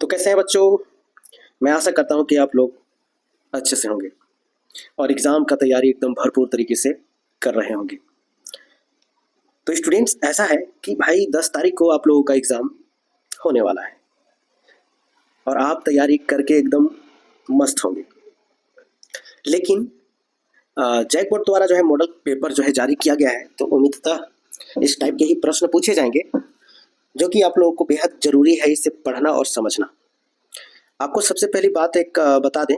तो कैसे हैं बच्चों? मैं आशा करता हूँ कि आप लोग अच्छे से होंगे और एग्ज़ाम का तैयारी एकदम भरपूर तरीके से कर रहे होंगे। तो स्टूडेंट्स, ऐसा है कि भाई 10 तारीख को आप लोगों का एग्ज़ाम होने वाला है और आप तैयारी करके एकदम मस्त होंगे। लेकिन जैक बोर्ड द्वारा जो है मॉडल पेपर जो है जारी किया गया है, तो उम्मीदतः इस टाइप के ही प्रश्न पूछे जाएंगे जो कि आप लोगों को बेहद ज़रूरी है इसे पढ़ना और समझना। आपको सबसे पहली बात एक बता दें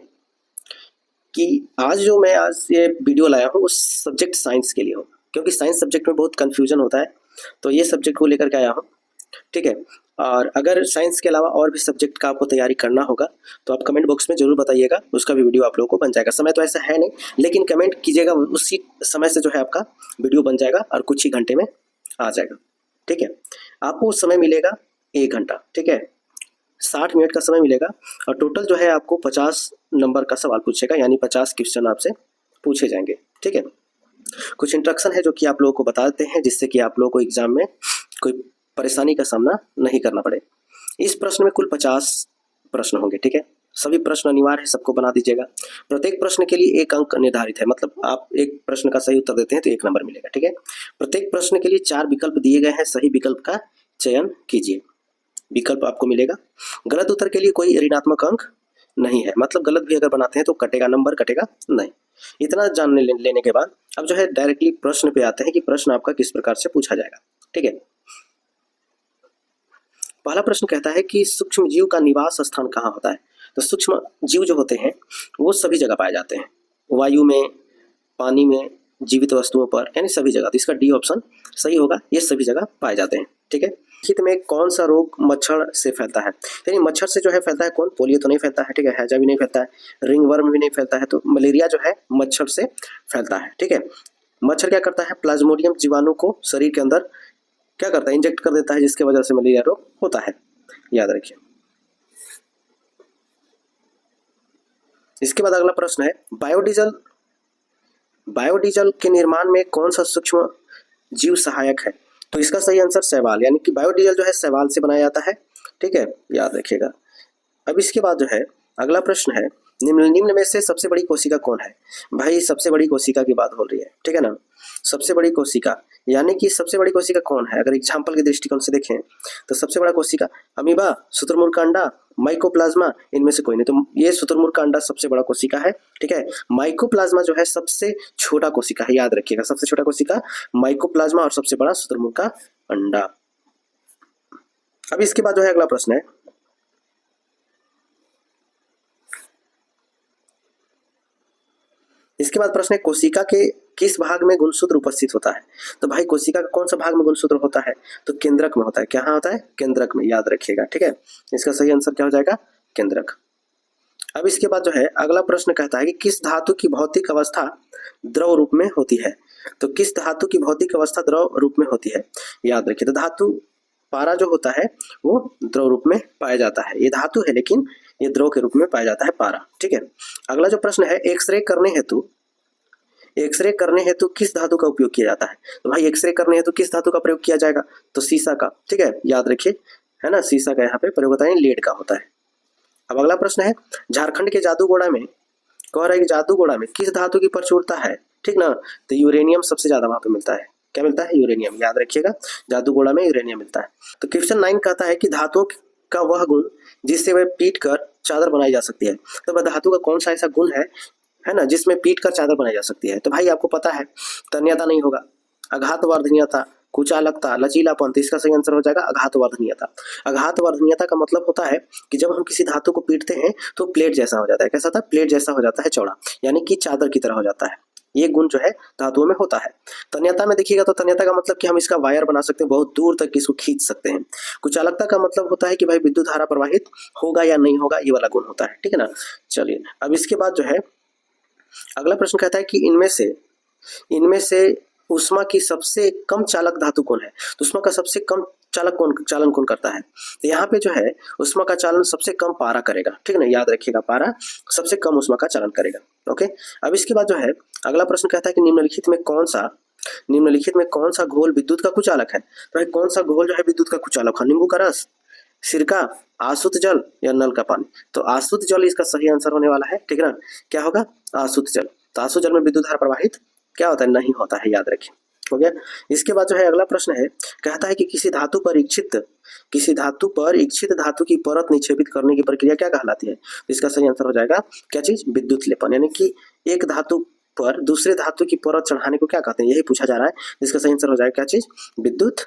कि आज ये वीडियो लाया हूँ उस सब्जेक्ट साइंस के लिए हो, क्योंकि साइंस सब्जेक्ट में बहुत कन्फ्यूजन होता है, तो ये सब्जेक्ट को लेकर के आया हूँ। ठीक है, और अगर साइंस के अलावा और भी सब्जेक्ट का आपको तैयारी करना होगा तो आप कमेंट बॉक्स में ज़रूर बताइएगा, उसका भी वीडियो आप लोगों को बन जाएगा। समय तो ऐसा है नहीं, लेकिन कमेंट कीजिएगा, उसी समय से जो है आपका वीडियो बन जाएगा और कुछ ही घंटे में आ जाएगा। ठीक है, आपको उस समय मिलेगा 1 घंटा। ठीक है, 60 मिनट का समय मिलेगा और टोटल जो है आपको 50 नंबर का सवाल पूछेगा, यानी 50 क्वेश्चन आपसे पूछे जाएंगे। ठीक है, कुछ इंस्ट्रक्शन है जो कि आप लोगों को बता देते हैं, जिससे कि आप लोगों को एग्जाम में कोई परेशानी का सामना नहीं करना पड़े। इस प्रश्न में कुल 50 प्रश्न होंगे। ठीक है, सभी प्रश्न अनिवार्य है, सबको बना दीजिएगा। प्रत्येक प्रश्न के लिए 1 अंक निर्धारित है, मतलब आप एक प्रश्न का सही उत्तर देते हैं तो 1 नंबर मिलेगा। ठीक है, प्रत्येक प्रश्न के लिए 4 विकल्प दिए गए हैं, सही विकल्प का चयन कीजिए, विकल्प आपको मिलेगा। गलत उत्तर के लिए कोई ऋणात्मक अंक नहीं है, मतलब गलत भी अगर बनाते हैं तो कटेगा, नंबर कटेगा नहीं। इतना जानने लेने के बाद अब जो है डायरेक्टली प्रश्न पे आते हैं कि प्रश्न आपका किस प्रकार से पूछा जाएगा। ठीक है, पहला प्रश्न कहता है कि सूक्ष्म जीव का निवास स्थान कहाँ होता है। तो सूक्ष्म जीव जो होते हैं वो सभी जगह पाए जाते हैं, वायु में, पानी में, जीवित वस्तुओं पर, यानी सभी जगह। तो इसका डी ऑप्शन सही होगा, ये सभी जगह पाए जाते हैं। ठीक है, हित में कौन सा रोग मच्छर से फैलता है? यानी मच्छर से जो है फैलता है कौन? पोलियो तो नहीं फैलता है। ठीक है, हैजा भी नहीं फैलता है, रिंगवर्म भी नहीं फैलता है, तो मलेरिया जो है मच्छर से फैलता है। ठीक है, मच्छर क्या करता है? प्लाज्मोडियम जीवाणु को शरीर के अंदर क्या करता है? इंजेक्ट कर देता है, जिसके वजह से मलेरिया रोग होता है, याद रखिए। इसके बाद अगला प्रश्न है, बायोडीजल के निर्माण में कौन सा सूक्ष्म जीव सहायक है? तो इसका सही आंसर शैवाल, यानी कि बायोडीजल जो है शैवाल से बनाया जाता है। ठीक है, याद रखिएगा। अब इसके बाद जो है अगला प्रश्न है, निम्न में से सबसे बड़ी कोशिका कौन है? भाई सबसे बड़ी कोशिका की बात हो रही है। ठीक है ना, सबसे बड़ी कोशिका, यानी कि सबसे बड़ी कोशिका कौन है? अगर एग्जाम्पल के दृष्टिकोण से देखें तो सबसे बड़ा कोशिका अमीबा, शुतुरमुर्ग का अंडा, माइकोप्लाज्मा, इनमें से कोई नहीं। तो ये शुतुरमुर्ग का अंडा सबसे बड़ा कोशिका है। ठीक है, माइकोप्लाज्मा जो है सबसे छोटा कोशिका है, याद रखिएगा। सबसे छोटा कोशिका माइकोप्लाज्मा और सबसे बड़ा शुतुरमुर्ग का अंडा। अब इसके बाद जो है अगला प्रश्न है, इसके बाद प्रश्न है, कोशिका के किस भाग में गुणसूत्र उपस्थित होता है? तो भाई कोशिका का कौन सा भाग में गुणसूत्र होता है? तो केंद्रक में होता है। क्या होता है? केंद्रक में, याद रखिएगा। ठीक है, इसका सही आंसर क्या हो जाएगा? केंद्रक। अब इसके बाद जो है अगला प्रश्न कहता है कि किस धातु की भौतिक अवस्था द्रव रूप में होती है? तो किस धातु की भौतिक अवस्था द्रव रूप में होती है? याद रखिए, तो धातु पारा जो होता है वो द्रव रूप में पाया जाता है। ये धातु है लेकिन ये द्रव के रूप में पाया जाता है, पारा। ठीक है, अगला जो प्रश्न है, एक्सरे करने हेतु किस धातु का उपयोग किया जाता है? तो भाई एक्सरे करने हेतु किस धातु का प्रयोग किया जाएगा? तो सीसा का। ठीक है, याद रखिए, है ना, सीसा का यहाँ पे प्रयोग होता है, लेड का होता है। अब अगला प्रश्न है, झारखंड के जादूगोड़ा में कह रहा है कि जादूगोड़ा में किस धातु की प्रचुरता है? ठीक ना, तो यूरेनियम सबसे ज्यादा वहां पे मिलता है। क्या मिलता है? यूरेनियम, याद रखिएगा, जादूगोड़ा में यूरेनियम मिलता है। तो क्वेश्चन 9 कहता है कि धातुओं का वह गुण जिससे वह पीट कर चादर बनाई जा सकती है। तो वह धातु का कौन सा ऐसा गुण है ना, जिसमें पीट कर चादर बनाई जा सकती है? तो भाई आपको पता है, तन्यता नहीं होगा, आघातवर्धनीयता, कुचालकता, लचीलापन। तो इसका सही आंसर हो जाएगा आघातवर्धनीयता। आघातवर्धनीयता का मतलब होता है कि जब हम किसी धातु को पीटते हैं तो प्लेट जैसा हो जाता है। कैसा था? प्लेट जैसा हो जाता है, चौड़ा, यानी कि चादर की तरह हो जाता है। ये गुण जो है धातुओं में होता है। तन्यता में देखिएगा तो तन्यता का मतलब कि हम इसका वायर बना सकते हैं, बहुत दूर तक इसको खींच सकते हैं। कुचालकता का मतलब होता है कि भाई विद्युत धारा प्रवाहित होगा या नहीं होगा, ये वाला गुण होता है। ठीक है ना, चलिए अब इसके बाद जो है अगला प्रश्न कहता है कि इनमें से उष्मा की सबसे कम चालक धातु कौन है? तो उष्मा का सबसे कम चालन कौन करता है? तो यहाँ पे जो है उष्मा का चालन सबसे कम पारा करेगा। ठीक है ना, याद रखिएगा, पारा सबसे कम उष्मा का चालन करेगा। ओके, अब इसके बाद जो है अगला प्रश्न कहता है कि निम्नलिखित में कौन सा घोल विद्युत का कुचालक है? तो भाई कौन सा घोल जो है विद्युत का कुचालक है? नींबू का रस, सिरका, आसुत जल या नल का पानी? तो आसुत जल इसका सही आंसर होने वाला है, ठीक है ना। क्या होगा? आसुत जल। तो आसुत जल में विद्युत धारा प्रवाहित क्या होता है? नहीं होता है, याद रखिए। हो गया। इसके बाद जो है अगला प्रश्न है, कहता है कि किसी धातु पर इच्छित धातु की परत निक्षेपित करने की प्रक्रिया क्या कहलाती है? तो इसका सही आंसर हो जाएगा क्या चीज? विद्युत लेपन। यानी कि एक धातु पर दूसरे धातु की परत चढ़ाने को क्या कहते हैं, यही पूछा जा रहा है। इसका सही आंसर हो जाएगा क्या चीज? विद्युत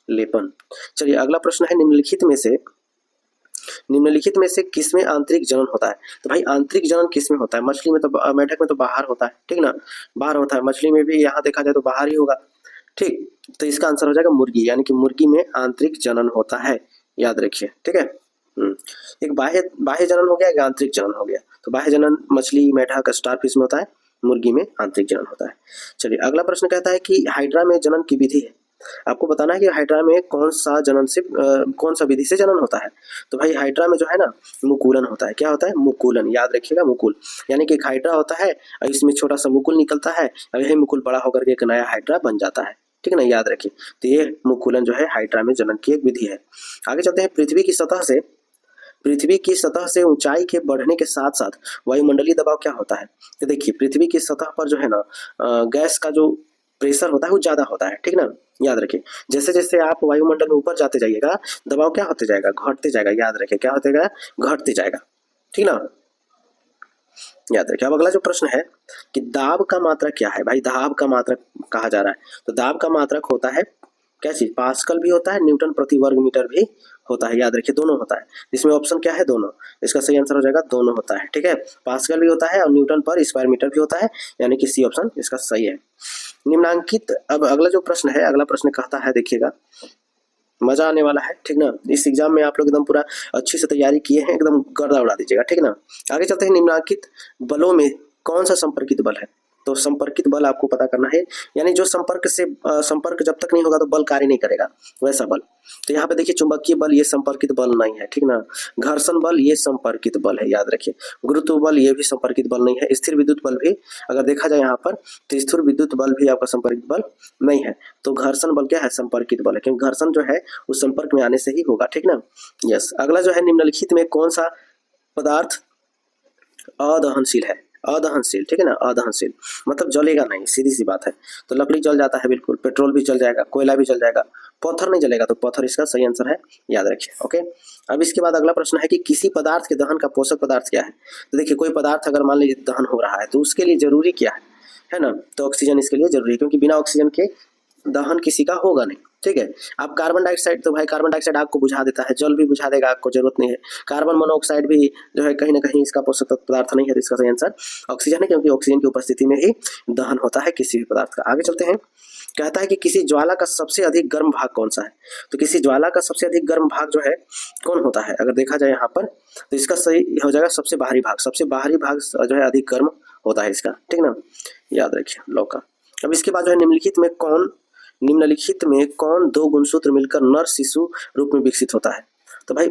लेपन। चलिए अगला प्रश्न है, निम्नलिखित में से किसमें आंतरिक जनन होता है? तो भाई आंतरिक जनन किसमें होता है? मछली में तो, मेढक में तो बाहर होता है, ठीक ना, बाहर होता है। मछली में भी यहाँ देखा जाए तो बाहर ही होगा, ठीक। तो इसका आंसर हो जाएगा मुर्गी, यानी कि मुर्गी में आंतरिक जनन होता है, याद रखिए, ठीक है। एक बाह्य जनन हो गया, एक आंतरिक जनन हो गया। तो बाह्य जनन मछली, मेढक, स्टारफिश में होता है, मुर्गी में आंतरिक जनन होता है। चलिए अगला प्रश्न कहता है कि हाइड्रा में जनन की विधि है। आपको बताना है कि हाइड्रा में कौन सा विधि से जनन होता है। तो भाई हाइड्रा में जो है ना, मुकुलन होता है। क्या होता है? मुकुलन, याद रखिएगा, मुकुल। यानी कि एक हाइड्रा होता है और इसमें छोटा सा मुकुल निकलता है और यही मुकुल बड़ा होकर के एक नया हाइड्रा बन जाता है, ठीक है ना, याद रखिए। तो ये मुकुलन जो है हाइड्रा में जनन की एक विधि है। आगे चलते हैं, पृथ्वी की सतह से ऊंचाई के बढ़ने के साथ साथ वायुमंडलीय दबाव क्या होता है? तो देखिए पृथ्वी की सतह पर जो है ना, गैस का जो प्रेशर होता है वो ज्यादा होता है, ठीक ना, याद रखिए। जैसे जैसे आप वायुमंडल में ऊपर जाते जाइएगा, दबाव क्या होते जाएगा? घटते जाएगा, याद रखिए। क्या होते जाएगा? घटते जाएगा, ठीक ना, याद रखिए। अब अगला जो प्रश्न है कि दाब का मात्रक क्या है? भाई दाब का मात्रक कहा जा रहा है, तो दाब का मात्रक होता है क्या चीज? पास्कल भी होता है, न्यूटन प्रति वर्ग मीटर भी होता है, याद रखिए, दोनों होता है। इसमें ऑप्शन क्या है? दोनों। इसका सही आंसर हो जाएगा दोनों होता है, ठीक है। पास्कल भी होता है और न्यूटन पर स्क्वायर मीटर भी होता है, यानी कि सी ऑप्शन इसका सही है। निम्नांकित, अब अगला जो प्रश्न है, अगला प्रश्न कहता है, देखिएगा मजा आने वाला है, ठीक ना। इस एग्जाम में आप लोग एकदम पूरा अच्छी से तैयारी किए हैं, एकदम गर्दा उड़ा दीजिएगा, ठीक ना। आगे चलते हैं, निम्नांकित बलों में कौन सा संपर्कित बल है? तो संपर्कित बल आपको पता करना है, यानी जो संपर्क जब तक नहीं होगा तो बल कार्य नहीं करेगा, वैसा बल। तो यहाँ पे देखिए चुंबकीय बल ये संपर्कित बल नहीं है, ठीक ना। घर्षण बल ये संपर्कित बल है, याद रखिए। गुरुत्व बल ये भी संपर्कित बल नहीं है। स्थिर विद्युत बल भी अगर देखा जाए यहाँ पर, तो स्थिर विद्युत बल भी आपका संपर्कित बल नहीं है। तो घर्षण बल क्या है? संपर्कित बल है, क्योंकि घर्षण जो है उस संपर्क में आने से ही होगा, ठीक ना। यस। अगला जो है, निम्नलिखित में कौन सा पदार्थ अदहनशील है? अदहनशील, ठीक है ना, अदहनशील मतलब जलेगा नहीं, सीधी सी बात है। तो लकड़ी जल जाता है, बिल्कुल। पेट्रोल भी जल जाएगा, कोयला भी जल जाएगा, पत्थर नहीं जलेगा। तो पत्थर इसका सही आंसर है, याद रखिए, ओके। अब इसके बाद अगला प्रश्न है कि किसी पदार्थ के दहन का पोषक पदार्थ क्या है? तो देखिए कोई पदार्थ अगर मान लीजिए दहन हो रहा है तो उसके लिए जरूरी क्या है ना, तो ऑक्सीजन इसके लिए जरूरी है, क्योंकि बिना ऑक्सीजन के दहन किसी का होगा नहीं, ठीक है। अब कार्बन डाइऑक्साइड, तो भाई कार्बन डाइऑक्साइड आग को बुझा देता है, जल भी बुझा देगा, आग को जरूरत नहीं है। कार्बन मोनोऑक्साइड भी जो है कहीं ना कहीं इसका पोषक पदार्थ नहीं है, तो इसका सही आंसर ऑक्सीजन है, क्योंकि ऑक्सीजन की उपस्थिति में ही दहन होता है किसी भी पदार्थ का। आगे चलते हैं, कहता है कि किसी ज्वाला का सबसे अधिक गर्म भाग कौन सा है? तो किसी ज्वाला का सबसे अधिक गर्म भाग जो है कौन होता है? अगर देखा जाए यहाँ पर, तो इसका सही हो जाएगा सबसे बाहरी भाग। सबसे बाहरी भाग जो है अधिक गर्म होता है इसका, ठीक ना, याद रखिए, लौका। अब इसके बाद जो है, निम्नलिखित में कौन दो गुणसूत्र मिलकर नर शिशु रूप में विकसित होता है? तो भाई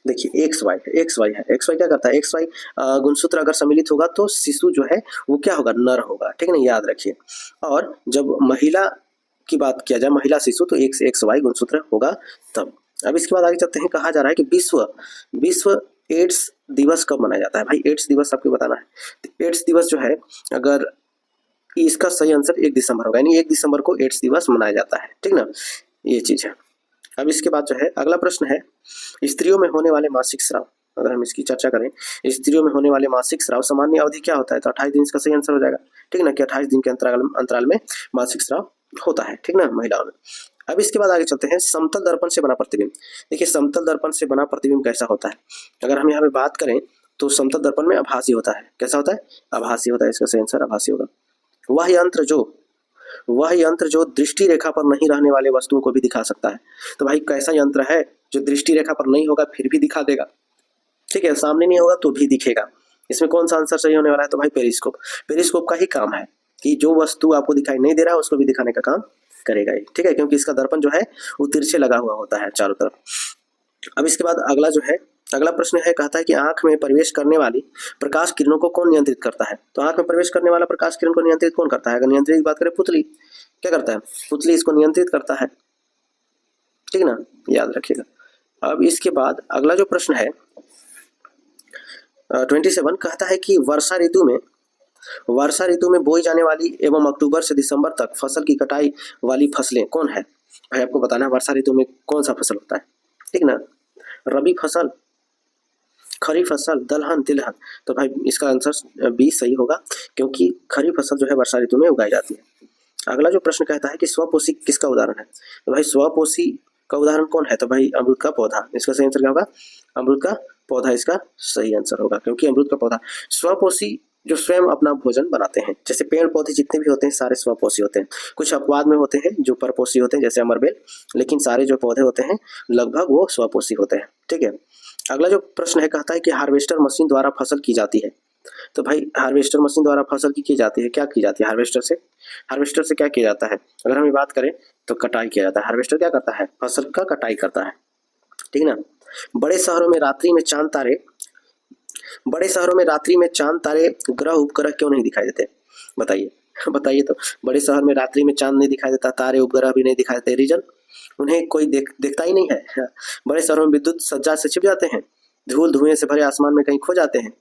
देखिए एक्स वाई है। एक्स वाई क्या करता है? एक्स वाई गुणसूत्र अगर सम्मिलित होगा तो शिशु जो है वो क्या होगा? नर होगा, ठीक है ना, याद रखिए। और जब महिला की बात किया जाए, महिला शिशु, तो एक्स वाई गुणसूत्र होगा तब। अब इसके बाद आगे चलते हैं, कहा जा रहा है कि विश्व एड्स दिवस कब मनाया जाता है? भाई एड्स दिवस आपको बताना है। एड्स दिवस जो है, अगर इसका सही आंसर 1 दिसंबर होगा, यानी 1 दिसंबर को एड्स दिवस मनाया जाता है, ठीक ना, ये चीज है। अब इसके बाद जो है अगला प्रश्न है, स्त्रियों में होने वाले मासिक स्राव, अगर हम इसकी चर्चा करें, स्त्रियों में होने वाले मासिक स्राव सामान्य अवधि क्या होता है? तो 28 दिन इसका सही आंसर हो जाएगा, ठीक ना, कि 28 दिन के अंतराल में मासिक स्राव होता है, ठीक ना, महिलाओं में। अब इसके बाद आगे चलते हैं, समतल दर्पण से बना प्रतिबिंब। देखिए समतल दर्पण से बना प्रतिबिंब कैसा होता है? अगर हम यहाँ पे बात करें तो समतल दर्पण में आभासी होता है। कैसा होता है? आभासी होता है, इसका सही आंसर आभासी होगा। वह यंत्र जो दृष्टि रेखा पर नहीं रहने वाले वस्तुओं को भी दिखा सकता है। तो भाई कैसा यंत्र है जो दृष्टि रेखा पर नहीं होगा फिर भी दिखा देगा, ठीक है, सामने नहीं होगा तो भी दिखेगा। इसमें कौन सा आंसर सही होने वाला है? तो भाई पेरिस्कोप का ही काम है कि जो वस्तु आपको दिखाई नहीं दे रहा है उसको भी दिखाने का काम करेगा, ठीक है, क्योंकि इसका दर्पण जो है वो तिरछे लगा हुआ होता है चारों तरफ। अब इसके बाद अगला प्रश्न है, कहता है कि आंख में प्रवेश करने वाली प्रकाश किरणों को कौन नियंत्रित करता है? तो आंख में प्रवेश करने वाला प्रकाश किरण को नियंत्रित कौन करता है? अगर नियंत्रित की बात करें, पुतली क्या करता है? पुतली इसको नियंत्रित करता है, ठीक ना, याद रखिएगा। अब इसके बाद अगला जो प्रश्न है 27 कहता है कि वर्षा ऋतु में बोई जाने वाली एवं अक्टूबर से दिसंबर तक फसल की कटाई वाली फसलें कौन है। भाई आपको बताना है वर्षा ऋतु में कौन सा फसल होता है, ठीक ना। रबी फसल, खरीफ फसल, दलहन, तिलहन। तो भाई इसका आंसर बी सही होगा, क्योंकि खरीफ फसल जो है वर्षा ऋतु में उगाई जाती है। अगला जो प्रश्न कहता है कि स्वपोषी किसका उदाहरण है। तो भाई स्वपोषी का उदाहरण कौन है। तो भाई अमरूद का पौधा। इसका सही आंसर क्या होगा, अमरूद का पौधा इसका सही आंसर होगा, क्योंकि अमरूद का पौधा स्वपोषी जो स्वयं अपना भोजन बनाते हैं। जैसे पेड़ पौधे जितने भी होते हैं सारे स्वपोषी होते हैं। कुछ अपवाद में होते हैं जो परपोषी होते हैं, जैसे अमरबेल, लेकिन सारे जो पौधे होते हैं लगभग वो स्वपोषी होते हैं, ठीक है। अगला जो प्रश्न है कहता है कि हार्वेस्टर मशीन द्वारा फसल की जाती है। तो भाई हार्वेस्टर मशीन द्वारा फसल की जाती है, क्या की जाती है हार्वेस्टर से क्या किया जाता है। अगर हम बात करें तो कटाई किया जाता है। हार्वेस्टर क्या करता है, फसल का कटाई करता है, ठीक ना। बड़े शहरों में रात्रि में चांद तारे ग्रह उपग्रह क्यों नहीं दिखाई देते। बताइए तो बड़े शहर में रात्रि में चांद नहीं दिखाई देता, तारे उपग्रह भी नहीं दिखाई देते, रीजन उन्हें कोई देखता ही नहीं है। बड़े शहरों में विद्युत सज्जा से छिप जाते हैं, धूल धुएं से भरे आसमान में कहीं खो जाते हैं,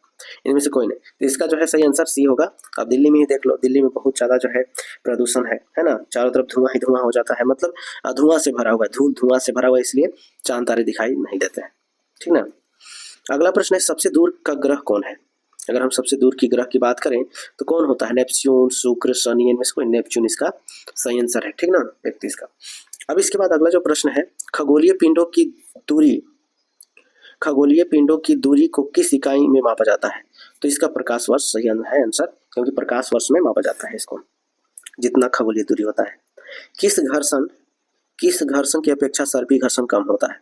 इनमें से कोई नहीं। तो इसका जो है सही आंसर सी होगा। अब दिल्ली में ही देख लो, दिल्ली में बहुत ज़्यादा जो है प्रदूषण है ना, चारों तरफ धुआं ही धुआं हो जाता है, मतलब धुआं से भरा हुआ है, धुआं से भरा हुआ, इसलिए चांद तारे दिखाई नहीं देते हैं, ठीक ना। अगला प्रश्न है सबसे दूर का ग्रह कौन है। अगर हम सबसे दूर की ग्रह की बात करें तो कौन होता है, नेपच्यून, शुक्र, शनि, इनमें से कोई नेपच्यून इसका सही आंसर है, ठीक ना, 31 का। अब इसके बाद अगला जो प्रश्न है खगोलीय पिंडों की दूरी को किस इकाई में मापा जाता है। तो इसका प्रकाश वर्ष सही है आंसर, क्योंकि प्रकाश वर्ष में मापा जाता है इसको, जितना खगोलीय दूरी होता है। किस घर्षण की अपेक्षा सर्पी घर्षण कम होता है।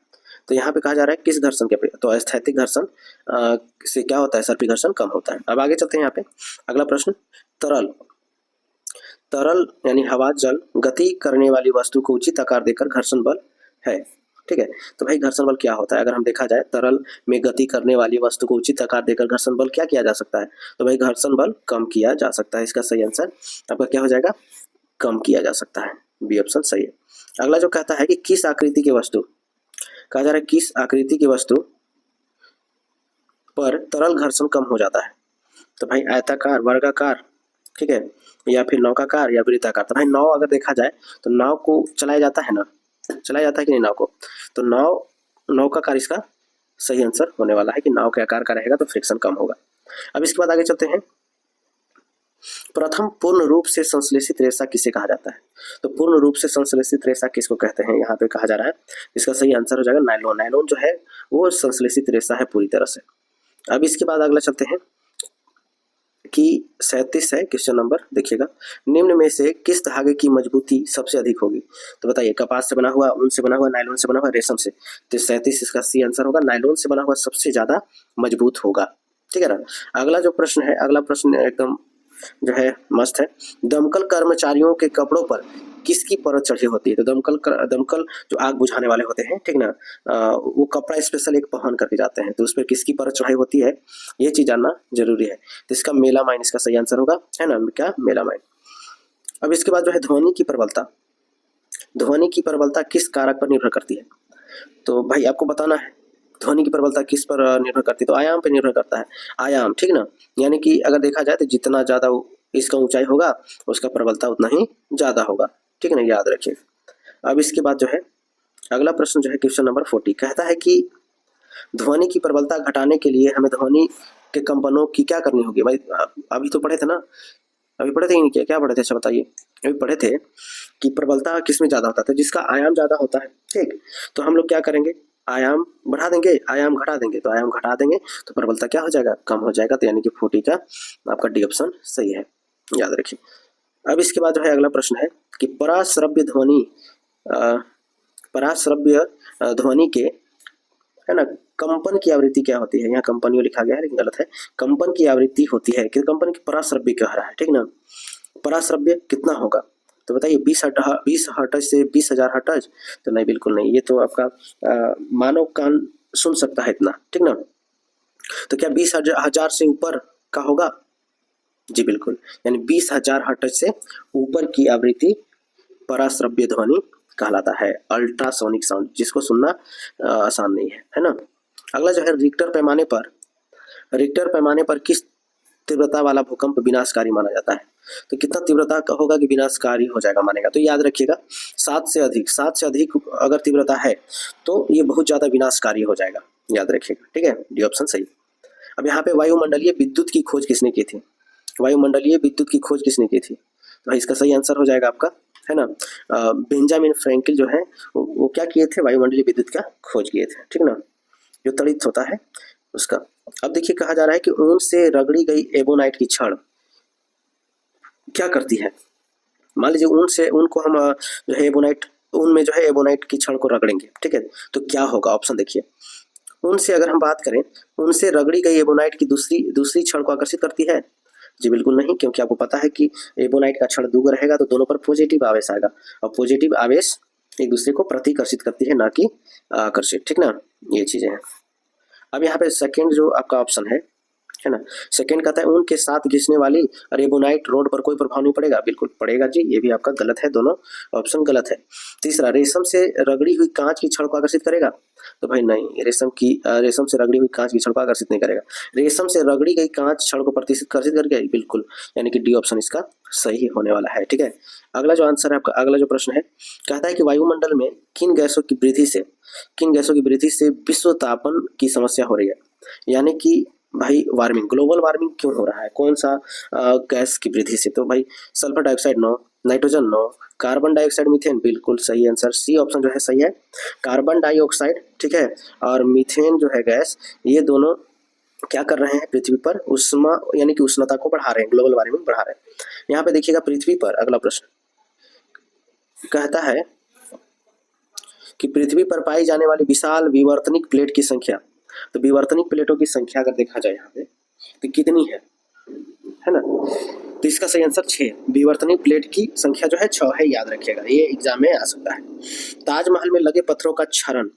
तो यहाँ पे कहा जा रहा है किस घर्षण के अपेक्षा, तो स्थैतिक घर्षण से क्या होता है, सर्पी घर्षण कम होता है। अब आगे चलते हैं यहाँ पे अगला प्रश्न, तरल यानी हवा, जल, गति करने वाली वस्तु को उचित आकार देकर घर्षण बल है, ठीक है। तो भाई घर्षण बल क्या होता है, अगर हम देखा जाए तरल में गति करने वाली वस्तु को उचित आकार देकर घर्षण बल क्या किया जा सकता है। तो भाई घर्षण बल कम किया जा सकता है, इसका सही आंसर आपका क्या हो जाएगा, कम किया जा सकता है, बी ऑप्शन सही है। अगला जो कहता है कि किस आकृति की वस्तु, कहा जा रहा है किस आकृति की वस्तु पर तरल घर्षण कम हो जाता है। तो भाई आयताकार, वर्गाकार, ठीक है, या फिर नौकाकार या वृत्ताकार। तो भाई नाव अगर देखा जाए तो नाव को चलाया जाता है ना, चलाया जाता है कि नहीं नाव को, तो नौकाकार इसका सही आंसर होने वाला है कि नाव के आकार का रहेगा तो फ्रिक्शन कम होगा। अब इसके बाद आगे चलते हैं, प्रथम पूर्ण रूप से संश्लेषित रेशा किसे कहा जाता है। तो पूर्ण रूप से संश्लेषित रेशा किसको कहते हैं, यहाँ पे कहा जा रहा है, इसका सही आंसर हो जाएगा नायलॉन। नायलॉन जो है वो संश्लेषित रेशा है पूरी तरह से। अब इसके बाद अगला चलते हैं कि 37 है क्वेश्चन नंबर, देखिएगा, निम्न में से किस धागे की मजबूती सबसे अधिक होगी। तो बताइए, कपास से बना हुआ, ऊन से बना हुआ, नायलॉन से बना हुआ, रेशम से। तो 37 इसका सही आंसर होगा, नायलॉन से बना हुआ सबसे ज्यादा मजबूत होगा, ठीक है ना। अगला जो प्रश्न है, अगला प्रश्न एकदम जो है मस्त है, दमकल कर्मचारियों के कपड़ों पर किसकी परत चढ़ी होती है। तो दमकल जो आग बुझाने वाले होते हैं, ठीक ना, वो कपड़ा स्पेशल एक पहन करके जाते हैं, तो उस पर किसकी परत चढ़ाई होती है, ये चीज जानना जरूरी है। तो इसका मेलामाइन इसका सही आंसर होगा, है ना, क्या मेलामाइन। अब इसके बाद जो है ध्वनि की प्रबलता किस कारक पर निर्भर करती है। तो भाई आपको बताना है ध्वनि की प्रबलता किस पर निर्भर करती है। तो आयाम पर निर्भर करता है, आयाम, ठीक ना, यानी कि अगर देखा जाए तो जितना ज्यादा इसका ऊंचाई होगा उसका प्रबलता उतना ही ज्यादा होगा, ठीक है ना, याद रखिए। अब इसके बाद जो है अगला प्रश्न जो है क्वेश्चन नंबर 40 कहता है कि ध्वनि की प्रबलता घटाने के लिए हमें ध्वनि के कंपनों की क्या करनी होगी। भाई अभी तो पढ़े थे ना, अभी पढ़े थे ही नहीं, क्या पढ़े थे, अच्छा बताइए। अभी पढ़े थे कि प्रबलता किस में ज्यादा होता है, जिसका आयाम ज्यादा होता है, ठीक। तो हम लोग क्या करेंगे, आयाम बढ़ा देंगे, आयाम घटा देंगे। तो आयाम घटा देंगे तो प्रबलता क्या हो जाएगा, कम हो जाएगा। तो यानी कि 40 का आपका डी ऑप्शन सही है, याद रखिए। अब इसके बाद जो है अगला प्रश्न है कि पराश्रव्य ध्वनि के, है ना, कंपन की आवृत्ति क्या होती है। यहाँ कंपनियों लिखा गया है लेकिन गलत है, कंपन की आवृत्ति होती है कि कंपन की पराश्रव्य कह रहा है, ठीक ना। पराश्रव्य कितना होगा, तो बताइए 20 हर्ट्ज से 20,000 हर्ट्ज। तो नहीं, बिल्कुल नहीं, ये तो आपका मानव कान सुन सकता है इतना, ठीक ना। तो क्या 20,000 से ऊपर का होगा, जी बिल्कुल, यानी 20,000 हर्ट्ज से ऊपर की आवृत्ति पराश्रव्य ध्वनि कहलाता है, अल्ट्रासोनिक साउंड, जिसको सुनना आसान नहीं है ना। अगला जो है रिक्टर पैमाने पर किस तीव्रता वाला भूकंप विनाशकारी माना जाता है। तो कितना तीव्रता का होगा कि विनाशकारी हो जाएगा मानेगा। तो याद रखिएगा 7 से अधिक अगर तीव्रता है तो ये बहुत ज़्यादा विनाशकारी हो जाएगा, याद रखिएगा, ठीक है। डी ऑप्शन सही। अब यहाँ पे वायुमंडलीय विद्युत की खोज किसने की थी, वायुमंडलीय विद्युत की खोज किसने की थी, तो इसका सही आंसर हो जाएगा आपका, है ना, बेंजामिन फ्रैंकलिन जो है वो क्या किए थे, वायुमंडलीय विद्युत का खोज किए थे, ठीक ना, जो तड़ित होता है उसका। अब देखिए कहा जा रहा है कि ऊन से रगड़ी गई एबोनाइट की छड़ क्या करती है। मान लीजिए ऊन को हम जो है एबोनाइट, ऊन में जो है एबोनाइट की छड़ को रगड़ेंगे, ठीक है, तो क्या होगा, ऑप्शन देखिए। ऊन से अगर हम बात करें, ऊन से रगड़ी गई एबोनाइट की दूसरी छड़ को आकर्षित करती है, जी बिल्कुल नहीं, क्योंकि आपको पता है कि एबोनाइट का छड़ दूर रहेगा तो दोनों पर पॉजिटिव आवेश आएगा, और पॉजिटिव आवेश एक दूसरे को प्रतिकर्षित करती है, ना कि आकर्षित, ठीक ना, ये चीजें हैं। अब यहाँ पे सेकंड जो आपका ऑप्शन है ना, सेकंड कहता है ऊन के साथ घिसने वाली एबोनाइट रोड पर कोई प्रभाव नहीं पड़ेगा, बिल्कुल पड़ेगा जी, ये भी आपका गलत है, दोनों ऑप्शन गलत है। तीसरा, रेशम से रगड़ी हुई कांच की छड़ को आकर्षित करेगा, तो भाई नहीं, रेशम से रगड़ी हुई कांच की छड़ को आकर्षित नहीं करेगा। रेशम से रगड़ी गई कांच छड़ को प्रतिकर्षित करके, बिल्कुल, यानी कि डी ऑप्शन इसका सही होने वाला है, ठीक है। अगला जो आंसर है आपका, अगला जो प्रश्न है, कहता है कि वायुमंडल में किन गैसों की वृद्धि से विश्व तापन की समस्या हो रही है, यानी कि भाई वार्मिंग, ग्लोबल वार्मिंग क्यों हो रहा है, कौन सा गैस की वृद्धि से, तो भाई sulphur dioxide no, nitrogen no, carbon dioxide, methane, बिल्कुल सही आंसर, सी ऑप्शन जो है सही है, कार्बन डाइऑक्साइड, ठीक है, और मीथेन जो है गैस, ये दोनों क्या कर रहे हैं, पृथ्वी पर उष्मा यानी कि उष्णता को बढ़ा रहे हैं, ग्लोबल वार्मिंग बढ़ा रहे हैं। यहाँ पे देखिएगा पृथ्वी पर, अगला प्रश्न कहता है कि पृथ्वी पर पाई जाने वाली विशाल विवर्तनिक प्लेट की संख्या, तो विवर्तनिक प्लेटों की संख्या अगर देखा जाए यहाँ पे तो कितनी है ना, तो इसका सही आंसर 6, विवर्तनिक प्लेट की संख्या जो है 6 है, याद रखिएगा, ये एग्जाम में आ सकता है। ताजमहल में लगे पत्थरों का क्षरण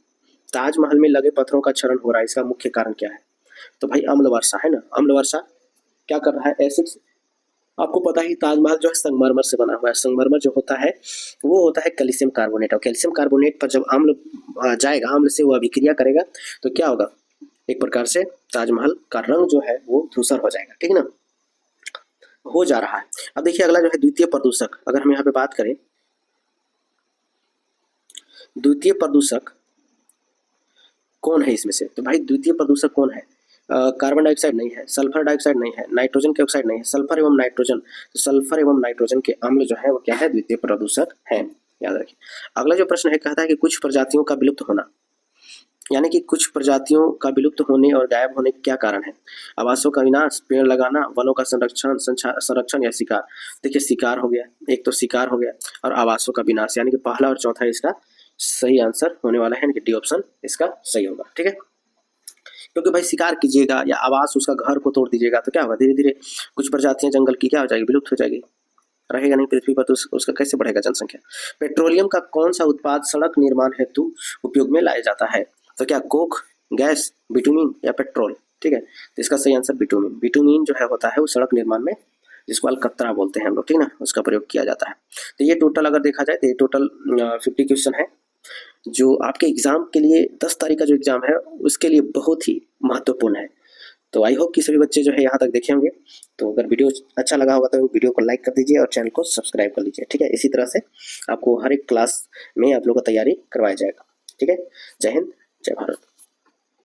हो रहा है, इसका मुख्य कारण क्या है, तो भाई अम्ल वर्षा, है ना, अम्ल वर्षा क्या कर रहा है, एसिड, आपको पता ही ताजमहल जो है संगमरमर से बना हुआ है, संगमरमर जो होता है वो होता है कैल्शियम कार्बोनेट, और कैल्शियम कार्बोनेट पर जब अम्ल जाएगा, अम्ल से वो अभिक्रिया करेगा तो क्या होगा, एक प्रकार से ताजमहल का रंग जो है वो धूसर हो जाएगा, ठीक ना, हो जा रहा है। अब देखिए अगला जो है द्वितीय प्रदूषक, अगर हम यहाँ पे बात करें द्वितीय प्रदूषक कौन है इसमें से, तो भाई द्वितीय प्रदूषक कौन है, कार्बन डाइऑक्साइड नहीं है, सल्फर डाइऑक्साइड नहीं है, नाइट्रोजन के ऑक्साइड नहीं है, सल्फर एवं नाइट्रोजन, तो सल्फर एवं नाइट्रोजन के अम्ल जो है वो क्या है, द्वितीय प्रदूषक है, याद रखिए। अगला जो प्रश्न है कहता है कि कुछ प्रजातियों का विलुप्त होना, यानी कि कुछ प्रजातियों का विलुप्त होने और गायब होने का क्या कारण है, आवासों का विनाश, पेड़ लगाना, वनों का संरक्षण या शिकार। देखिए शिकार हो गया, एक तो शिकार हो गया और आवासों का विनाश, यानी कि पहला और चौथा इसका सही आंसर होने वाला है, यानी कि डी ऑप्शन इसका सही होगा, ठीक है, क्योंकि भाई शिकार कीजिएगा या आवास उसका घर को तोड़ दीजिएगा तो क्या होगा, धीरे धीरे कुछ प्रजातियां जंगल की क्या हो जाएगी, विलुप्त हो जाएगी, रहेगा नहीं पृथ्वी पर, तो उसका कैसे बढ़ेगा जनसंख्या। पेट्रोलियम का कौन सा उत्पाद सड़क निर्माण हेतु उपयोग में लाया जाता है, तो क्या कोक, गैस, बिटुमिन या पेट्रोल, ठीक है, तो इसका सही आंसर बिटुमिन, बिटुमिन जो है होता है वो सड़क निर्माण में, जिसको अलकतरा बोलते हैं हम लोग, ठीक ना, उसका प्रयोग किया जाता है। तो ये टोटल अगर देखा जाए तो ये टोटल 50 क्वेश्चन है, जो आपके एग्जाम के लिए 10 तारीख का जो एग्जाम है उसके लिए बहुत ही महत्वपूर्ण है। तो आई होप कि सभी बच्चे जो है यहाँ तक देखे होंगे, तो अगर वीडियो अच्छा लगा होगा तो वीडियो को लाइक कर दीजिए और चैनल को सब्सक्राइब कर लीजिए, ठीक है, इसी तरह से आपको हर एक क्लास में आप लोगों को तैयारी करवाया जाएगा, ठीक है। जय हिंद, जय भारत।